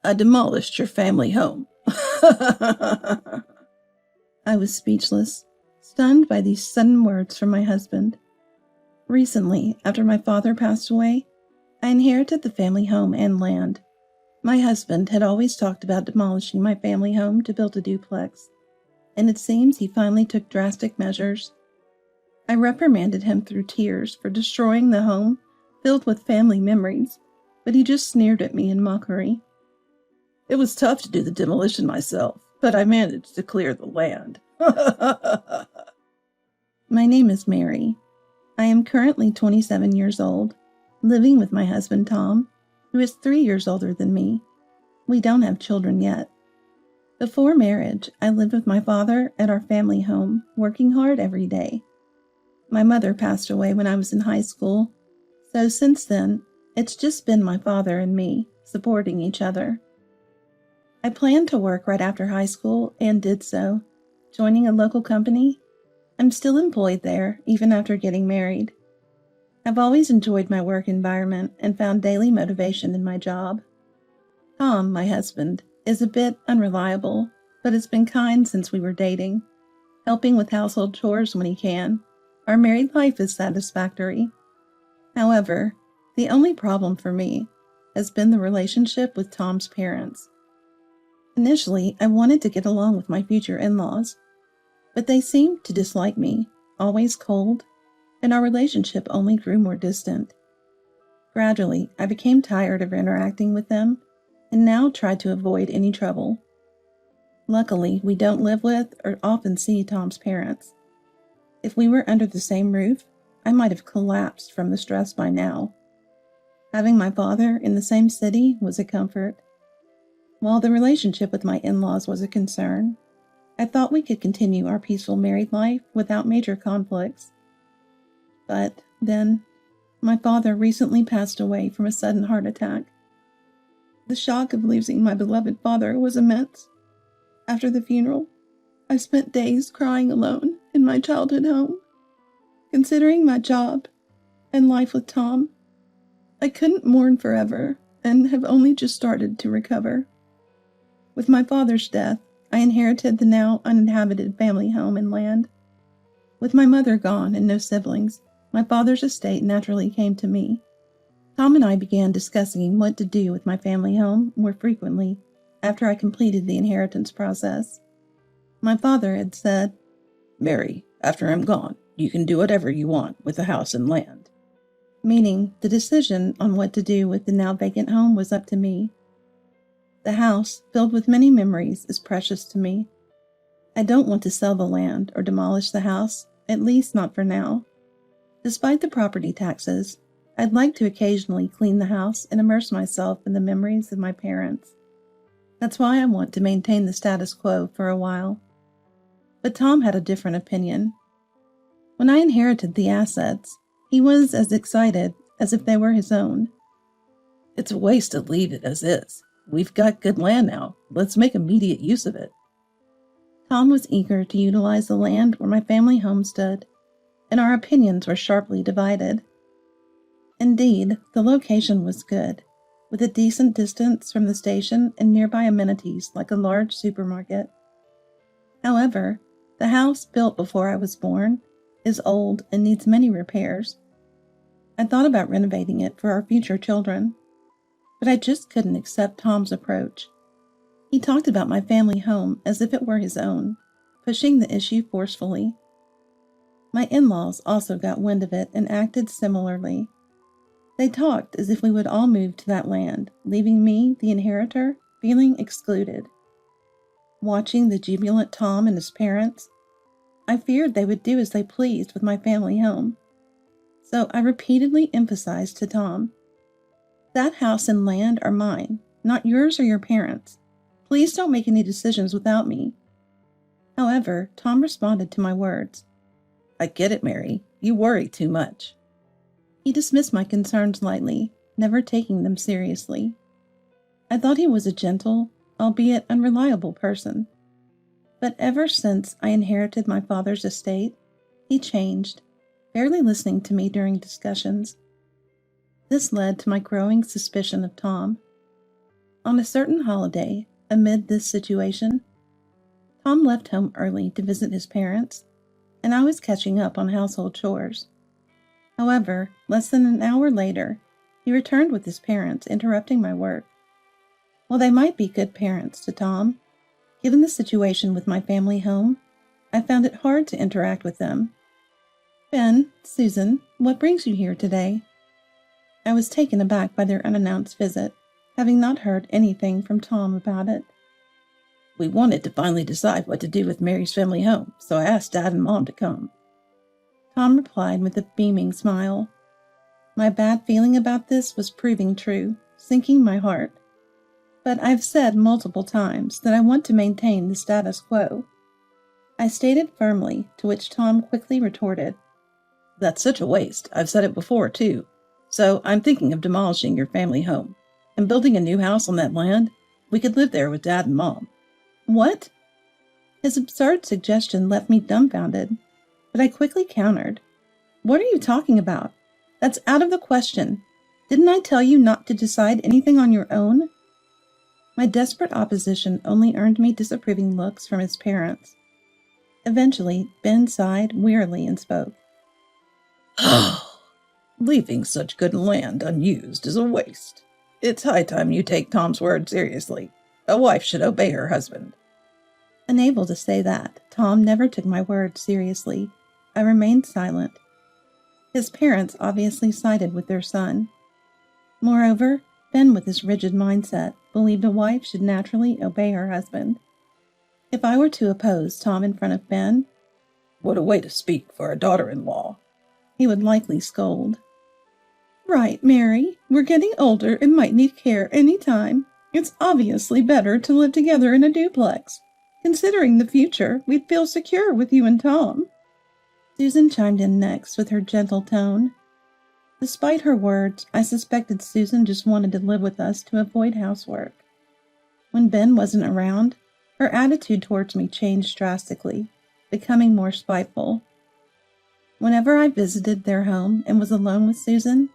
I demolished your family home. I was speechless, stunned by these sudden words from my husband. Recently, after my father passed away, I inherited the family home and land. My husband had always talked about demolishing my family home to build a duplex, and it seems he finally took drastic measures. I reprimanded him through tears for destroying the home filled with family memories, but he just sneered at me in mockery. It was tough to do the demolition myself, but I managed to clear the land. My name is Mary. I am currently 27 years old, living with my husband Tom, who is 3 years older than me. We don't have children yet. Before marriage, I lived with my father at our family home, working hard every day. My mother passed away when I was in high school, so since then, it's just been my father and me, supporting each other. I planned to work right after high school and did so, joining a local company. I'm still employed there, even after getting married. I've always enjoyed my work environment and found daily motivation in my job. Tom, my husband, is a bit unreliable, but has been kind since we were dating, helping with household chores when he can. Our married life is satisfactory. However, the only problem for me has been the relationship with Tom's parents. Initially, I wanted to get along with my future in-laws, but they seemed to dislike me, always cold, and our relationship only grew more distant. Gradually, I became tired of interacting with them and now try to avoid any trouble. Luckily, we don't live with or often see Tom's parents. If we were under the same roof, I might have collapsed from the stress by now. Having my father in the same city was a comfort. While the relationship with my in-laws was a concern, I thought we could continue our peaceful married life without major conflicts. But then, my father recently passed away from a sudden heart attack. The shock of losing my beloved father was immense. After the funeral, I spent days crying alone in my childhood home. Considering my job and life with Tom, I couldn't mourn forever and have only just started to recover. With my father's death, I inherited the now uninhabited family home and land. With my mother gone and no siblings, my father's estate naturally came to me. Tom and I began discussing what to do with my family home more frequently after I completed the inheritance process. My father had said, "Mary, after I'm gone, you can do whatever you want with the house and land," meaning the decision on what to do with the now vacant home was up to me. The house, filled with many memories, is precious to me. I don't want to sell the land or demolish the house, at least not for now. Despite the property taxes, I'd like to occasionally clean the house and immerse myself in the memories of my parents. That's why I want to maintain the status quo for a while. But Tom had a different opinion. When I inherited the assets, he was as excited as if they were his own. "It's a waste to leave it as is. We've got good land now. Let's make immediate use of it." Tom was eager to utilize the land where my family home stood, and our opinions were sharply divided. Indeed, the location was good, with a decent distance from the station and nearby amenities like a large supermarket. However, the house built before I was born is old and needs many repairs. I thought about renovating it for our future children, but I just couldn't accept Tom's approach. He talked about my family home as if it were his own, pushing the issue forcefully. My in-laws also got wind of it and acted similarly. They talked as if we would all move to that land, leaving me, the inheritor, feeling excluded. Watching the jubilant Tom and his parents, I feared they would do as they pleased with my family home. So I repeatedly emphasized to Tom, "That house and land are mine, not yours or your parents'. Please don't make any decisions without me." However, Tom responded to my words. "I get it, Mary. You worry too much." He dismissed my concerns lightly, never taking them seriously. I thought he was a gentle, albeit unreliable person. But ever since I inherited my father's estate, he changed, barely listening to me during discussions. This led to my growing suspicion of Tom. On a certain holiday, amid this situation, Tom left home early to visit his parents, and I was catching up on household chores. However, less than an hour later, he returned with his parents, interrupting my work. While they might be good parents to Tom, given the situation with my family home, I found it hard to interact with them. "Ben, Susan, what brings you here today?" I was taken aback by their unannounced visit, having not heard anything from Tom about it. "We wanted to finally decide what to do with Mary's family home, so I asked Dad and Mom to come," Tom replied with a beaming smile. My bad feeling about this was proving true, sinking my heart. But I've said multiple times that I want to maintain the status quo. I stated firmly, to which Tom quickly retorted, "That's such a waste. I've said it before, too. So I'm thinking of demolishing your family home and building a new house on that land. We could live there with Dad and Mom." What? His absurd suggestion left me dumbfounded, but I quickly countered. "What are you talking about? That's out of the question. Didn't I tell you not to decide anything on your own?" My desperate opposition only earned me disapproving looks from his parents. Eventually, Ben sighed wearily and spoke. "Leaving such good land unused is a waste. It's high time you take Tom's word seriously. A wife should obey her husband." Unable to say that, Tom never took my words seriously. I remained silent. His parents obviously sided with their son. Moreover, Ben, with his rigid mindset, believed a wife should naturally obey her husband. If I were to oppose Tom in front of Ben, "What a way to speak for a daughter-in-law," he would likely scold. "Right, Mary. We're getting older and might need care any time. It's obviously better to live together in a duplex. Considering the future, we'd feel secure with you and Tom." Susan chimed in next with her gentle tone. Despite her words, I suspected Susan just wanted to live with us to avoid housework. When Ben wasn't around, her attitude towards me changed drastically, becoming more spiteful. Whenever I visited their home and was alone with Susan,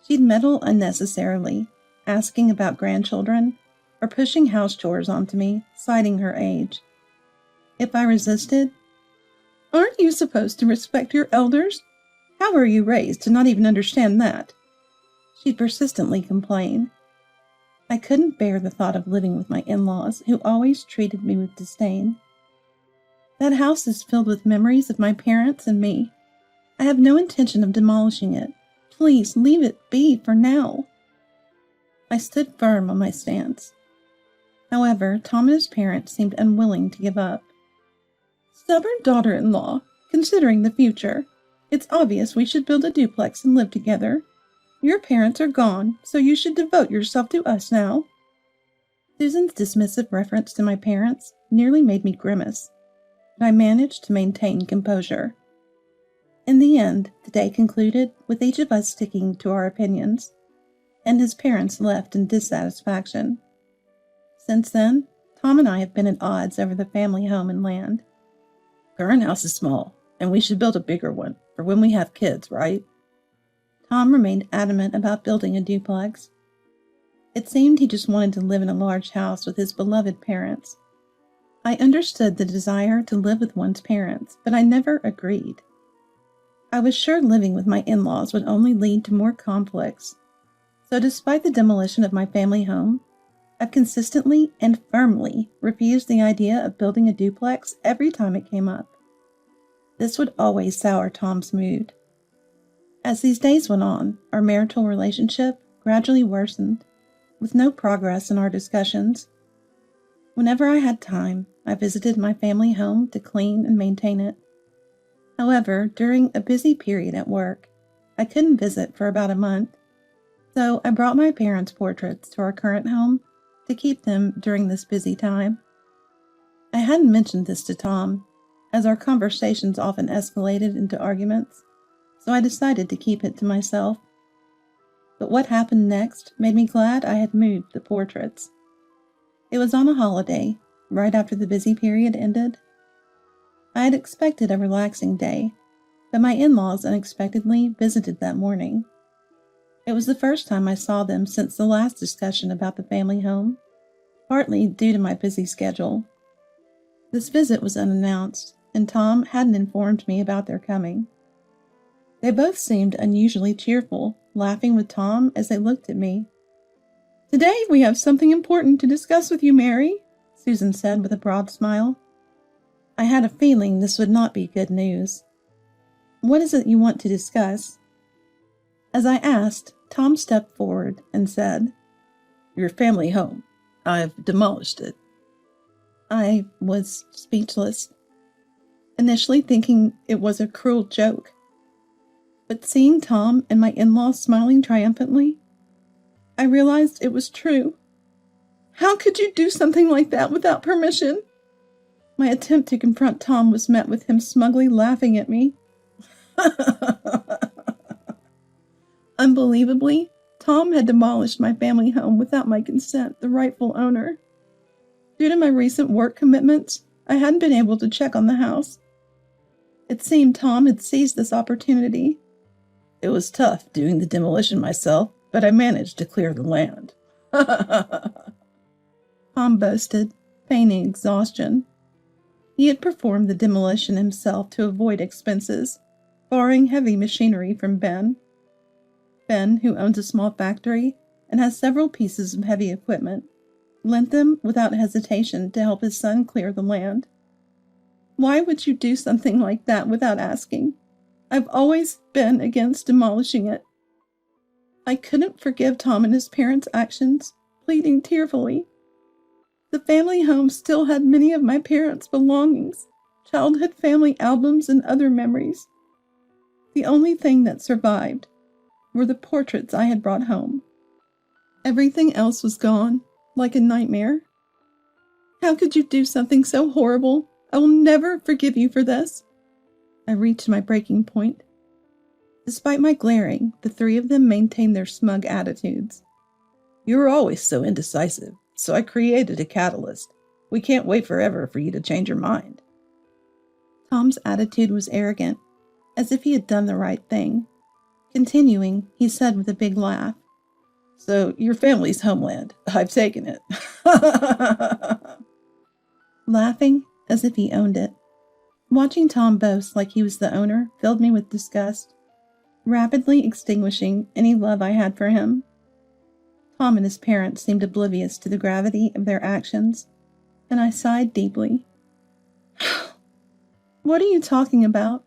she'd meddle unnecessarily, asking about grandchildren or pushing house chores onto me, citing her age. If I resisted, "Aren't you supposed to respect your elders? How were you raised to not even understand that?" she'd persistently complain. I couldn't bear the thought of living with my in-laws, who always treated me with disdain. "That house is filled with memories of my parents and me. I have no intention of demolishing it. Please leave it be for now." I stood firm on my stance. However, Tom and his parents seemed unwilling to give up. "Stubborn daughter-in-law, considering the future. It's obvious we should build a duplex and live together. Your parents are gone, so you should devote yourself to us now." Susan's dismissive reference to my parents nearly made me grimace, but I managed to maintain composure. In the end, the day concluded with each of us sticking to our opinions, and his parents left in dissatisfaction. Since then, Tom and I have been at odds over the family home and land. "Current house is small, and we should build a bigger one for when we have kids, right?" Tom remained adamant about building a duplex. It seemed he just wanted to live in a large house with his beloved parents. I understood the desire to live with one's parents, but I never agreed. I was sure living with my in-laws would only lead to more conflicts. So despite the demolition of my family home, I've consistently and firmly refused the idea of building a duplex every time it came up. This would always sour Tom's mood. As these days went on, our marital relationship gradually worsened, with no progress in our discussions. Whenever I had time, I visited my family home to clean and maintain it. However, during a busy period at work, I couldn't visit for about a month, so I brought my parents' portraits to our current home to keep them during this busy time. I hadn't mentioned this to Tom, as our conversations often escalated into arguments, so I decided to keep it to myself. But what happened next made me glad I had moved the portraits. It was on a holiday, right after the busy period ended. I had expected a relaxing day, but my in-laws unexpectedly visited that morning. It was the first time I saw them since the last discussion about the family home, partly due to my busy schedule. This visit was unannounced, and Tom hadn't informed me about their coming. They both seemed unusually cheerful, laughing with Tom as they looked at me. "Today we have something important to discuss with you, Mary," Susan said with a broad smile. I had a feeling this would not be good news. "What is it you want to discuss?" As I asked, Tom stepped forward and said, "Your family home. I've demolished it." I was speechless, initially thinking it was a cruel joke. But seeing Tom and my in-laws smiling triumphantly, I realized it was true. "How could you do something like that without permission?" My attempt to confront Tom was met with him smugly laughing at me. Unbelievably, Tom had demolished my family home without my consent, the rightful owner. Due to my recent work commitments, I hadn't been able to check on the house. It seemed Tom had seized this opportunity. "It was tough doing the demolition myself, but I managed to clear the land." Tom boasted, feigning exhaustion. He had performed the demolition himself to avoid expenses, borrowing heavy machinery from Ben. Ben, who owns a small factory and has several pieces of heavy equipment, lent them without hesitation to help his son clear the land. "Why would you do something like that without asking? I've always been against demolishing it." I couldn't forgive Tom and his parents' actions, pleading tearfully. The family home still had many of my parents' belongings, childhood family albums, and other memories. The only thing that survived were the portraits I had brought home. Everything else was gone, like a nightmare. "How could you do something so horrible? I will never forgive you for this." I reached my breaking point. Despite my glaring, the three of them maintained their smug attitudes. "You were always so indecisive, so I created a catalyst. We can't wait forever for you to change your mind." Tom's attitude was arrogant, as if he had done the right thing. Continuing, he said with a big laugh, "So your family's homeland. I've taken it." Laughing as if he owned it. Watching Tom boast like he was the owner filled me with disgust, rapidly extinguishing any love I had for him. Tom and his parents seemed oblivious to the gravity of their actions, and I sighed deeply. "What are you talking about?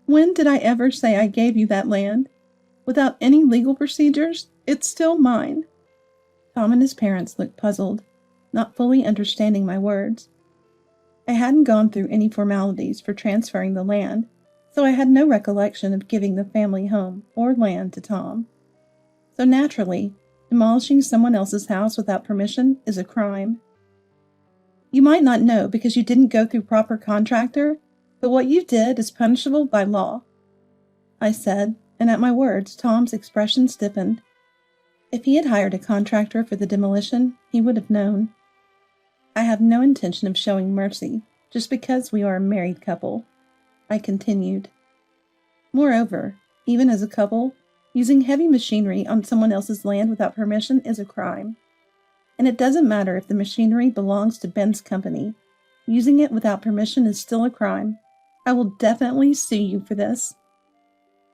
When did I ever say I gave you that land? Without any legal procedures, it's still mine." Tom and his parents looked puzzled, not fully understanding my words. I hadn't gone through any formalities for transferring the land, so I had no recollection of giving the family home or land to Tom. So naturally, demolishing someone else's house without permission is a crime. "You might not know because you didn't go through proper contractor, but what you did is punishable by law," I said, and at my words, Tom's expression stiffened. If he had hired a contractor for the demolition, he would have known. "I have no intention of showing mercy just because we are a married couple," I continued. "Moreover, even as a couple, using heavy machinery on someone else's land without permission is a crime. And it doesn't matter if the machinery belongs to Ben's company. Using it without permission is still a crime. I will definitely sue you for this."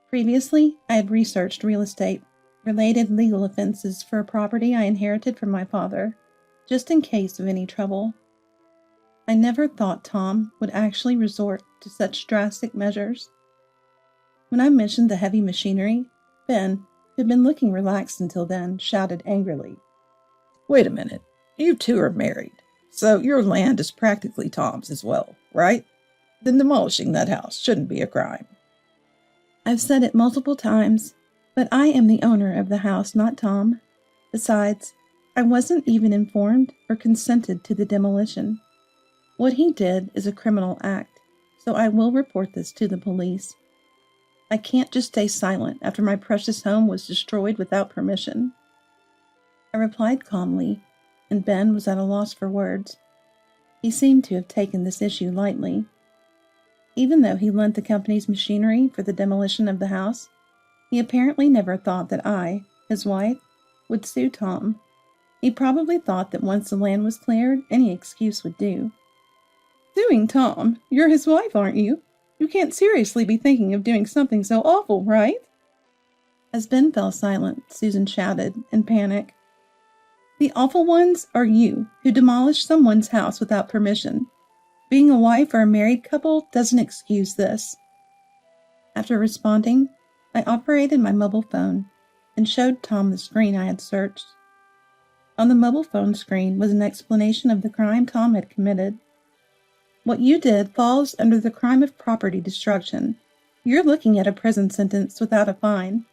Previously, I had researched real estate-related legal offenses for a property I inherited from my father, just in case of any trouble. I never thought Tom would actually resort to such drastic measures. When I mentioned the heavy machinery, Ben, who had been looking relaxed until then, shouted angrily, "Wait a minute, you two are married, so your land is practically Tom's as well, right? Then demolishing that house shouldn't be a crime." I've said it multiple times, but I am the owner of the house, not Tom. Besides, I wasn't even informed or consented to the demolition. What he did is a criminal act, so I will report this to the police. I can't just stay silent after my precious home was destroyed without permission. I replied calmly, and Ben was at a loss for words. He seemed to have taken this issue lightly. Even though he lent the company's machinery for the demolition of the house, he apparently never thought that I, his wife, would sue Tom. He probably thought that once the land was cleared, any excuse would do. Suing Tom? You're his wife, aren't you? You can't seriously be thinking of doing something so awful, right? As Ben fell silent, Susan shouted in panic. The awful ones are you, who demolished someone's house without permission. Being a wife or a married couple doesn't excuse this. After responding, I operated my mobile phone and showed Tom the screen I had searched. On the mobile phone screen was an explanation of the crime Tom had committed. What you did falls under the crime of property destruction. You're looking at a prison sentence without a fine.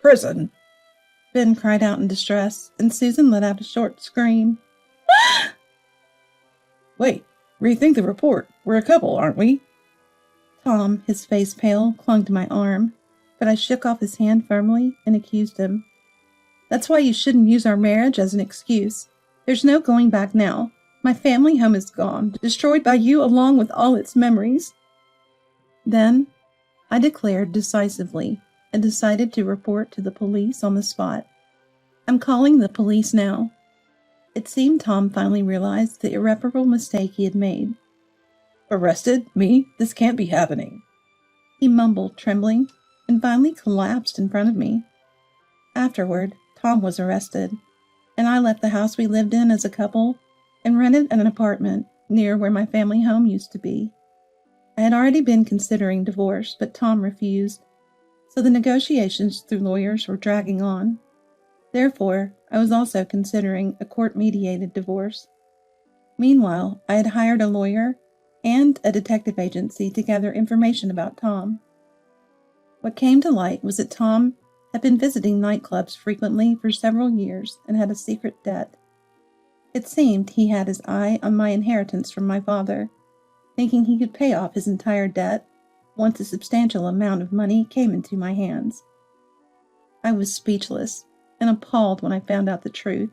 Prison? Ben cried out in distress, and Susan let out a short scream. Wait, rethink the report. We're a couple, aren't we? Tom, his face pale, clung to my arm, but I shook off his hand firmly and accused him. That's why you shouldn't use our marriage as an excuse. There's no going back now. My family home is gone, destroyed by you along with all its memories. Then, I declared decisively and decided to report to the police on the spot. I'm calling the police now. It seemed Tom finally realized the irreparable mistake he had made. Arrested? Me? This can't be happening. He mumbled, trembling, and finally collapsed in front of me. Afterward, Tom was arrested, and I left the house we lived in as a couple and rented an apartment near where my family home used to be. I had already been considering divorce, but Tom refused, so the negotiations through lawyers were dragging on. Therefore, I was also considering a court-mediated divorce. Meanwhile, I had hired a lawyer and a detective agency to gather information about Tom. What came to light was that Tom had been visiting nightclubs frequently for several years and had a secret debt. It seemed he had his eye on my inheritance from my father, thinking he could pay off his entire debt once a substantial amount of money came into my hands. I was speechless and appalled when I found out the truth.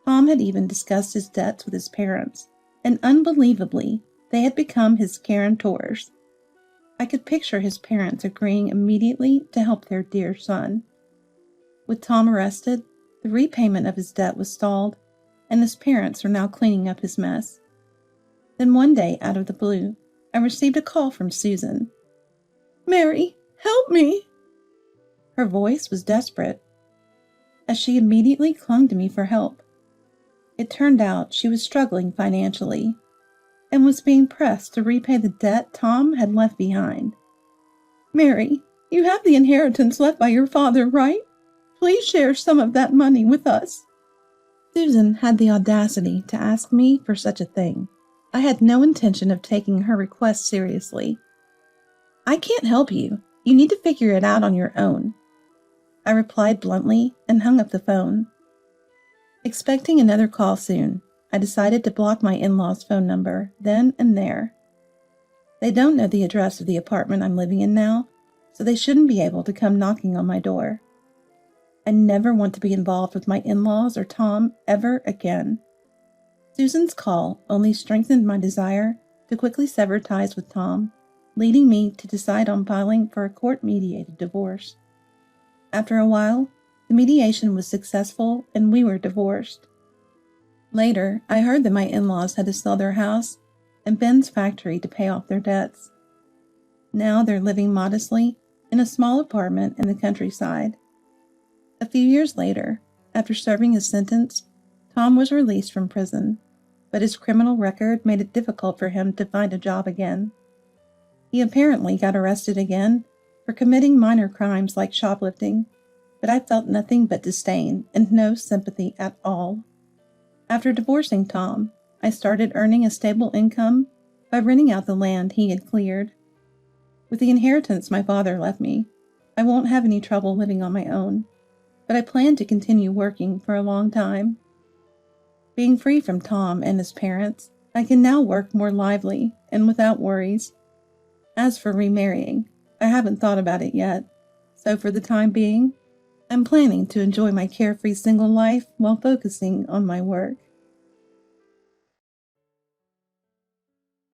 Tom had even discussed his debts with his parents, and unbelievably, they had become his guarantors. I could picture his parents agreeing immediately to help their dear son. With Tom arrested, the repayment of his debt was stalled, and his parents were now cleaning up his mess. Then one day, out of the blue, I received a call from Susan. Mary, help me! Her voice was desperate, as she immediately clung to me for help. It turned out she was struggling financially and was being pressed to repay the debt Tom had left behind. Mary, you have the inheritance left by your father, right? Please share some of that money with us. Susan had the audacity to ask me for such a thing. I had no intention of taking her request seriously. I can't help you. You need to figure it out on your own, I replied bluntly and hung up the phone. Expecting another call soon, I decided to block my in-laws' phone number then and there. They don't know the address of the apartment I'm living in now, so they shouldn't be able to come knocking on my door. I never want to be involved with my in-laws or Tom ever again. Susan's call only strengthened my desire to quickly sever ties with Tom, leading me to decide on filing for a court-mediated divorce. After a while, the mediation was successful and we were divorced. Later, I heard that my in-laws had to sell their house and Ben's factory to pay off their debts. Now they're living modestly in a small apartment in the countryside. A few years later, after serving his sentence, Tom was released from prison, but his criminal record made it difficult for him to find a job again. He apparently got arrested again for committing minor crimes like shoplifting, but I felt nothing but disdain and no sympathy at all. After divorcing Tom, I started earning a stable income by renting out the land he had cleared. With the inheritance my father left me, I won't have any trouble living on my own, but I plan to continue working for a long time. Being free from Tom and his parents, I can now work more lively and without worries. As for remarrying, I haven't thought about it yet, so for the time being, I'm planning to enjoy my carefree single life while focusing on my work.